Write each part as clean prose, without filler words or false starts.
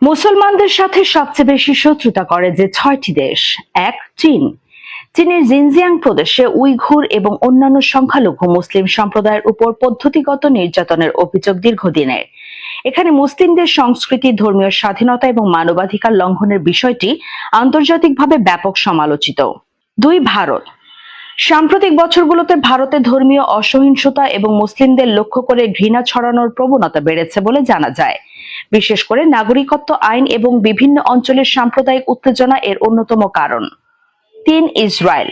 মুসলমানদের সাথে সবচেয়ে বেশি শত্রুতা করে যে 6টি দেশ। 1. চীন। চীনের জিনজিয়াং প্রদেশে উইঘুর এবং অন্যান্য সংখ্যালঘু মুসলিম সম্প্রদায়ের উপর পদ্ধতিগত নির্যাতনের অভিযোগ দীর্ঘদিনের। এখানে মুসলিমদের সংস্কৃতি, ধর্মীয় স্বাধীনতা এবং মানবাধিকার লঙ্ঘনের বিষয়টি আন্তর্জাতিকভাবে ব্যাপক সমালোচিত। 2. ভারত। সাম্প্রতিক বছরগুলোতে ভারতে ধর্মীয় অসহিষ্ণুতা এবং মুসলিমদের লক্ষ্য করে ঘৃণা ছড়ানোর প্রবণতা বেড়েছে বলে জানা যায়। বিশেষ করে নাগরিকত্ব আইন এবং বিভিন্ন অঞ্চলের সাম্প্রদায়িক উত্তেজনা এর অন্যতম কারণ। 3. ইসরায়েল।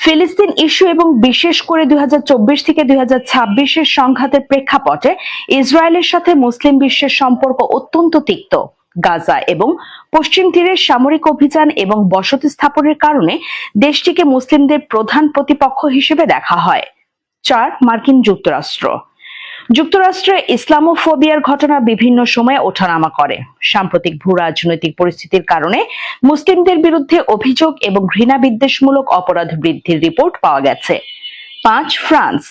ফিলিস্তিন ইস্যু এবং বিশেষ করে 2024 থেকে 2026 সংঘাতের প্রেক্ষাপটে ইসরায়েলের সাথে মুসলিম বিশ্বের সম্পর্ক অত্যন্ত তিক্ত। গাজা এবং পশ্চিম তীরের সামরিক অভিযান এবং বসতি স্থাপনের কারণে দেশটিকে মুসলিমদের প্রধান প্রতিপক্ষ হিসেবে দেখা হয়। 4. মার্কিন যুক্তরাষ্ট্র। যুক্তরাষ্ট্রে ইসলামোফোবিয়ার ঘটনা বিভিন্ন সময়ে ওঠানামা করে। সাম্প্রতিক ভূ রাজনৈতিক পরিস্থিতির কারণে মুসলিমদের বিরুদ্ধে অভিযোগ এবং ঘৃণা বিদ্বেষমূলক অপরাধ বৃদ্ধির রিপোর্ট পাওয়া গেছে। 5. ফ্রান্স।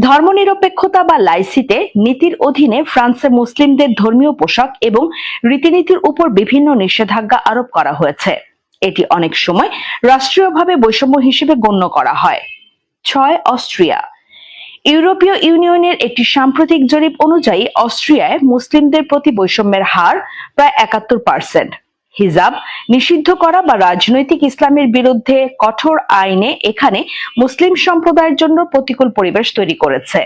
ধর্মনিরপেক্ষতা বা লাইসিতে নীতির অধীনে ফ্রান্সে মুসলিমদের ধর্মীয় পোশাক এবং রীতিনীতির উপর বিভিন্ন নিষেধাজ্ঞা আরোপ করা হয়েছে। এটি অনেক সময় রাষ্ট্রীয়ভাবে বৈষম্য হিসেবে গণ্য করা হয়। 6. অস্ট্রিয়া। ইউরোপীয় ইউনিয়নের একটি সাম্প্রতিক জরিপ অনুযায়ী অস্ট্রিয়ায় মুসলিমদের প্রতি বৈষম্যের হার প্রায় 71%। হিজাব নিষিদ্ধ করা বা রাজনৈতিক ইসলামের বিরুদ্ধে কঠোর আইনে এখানে মুসলিম সম্প্রদায়ের জন্য প্রতিকূল পরিবেশ তৈরি করেছে।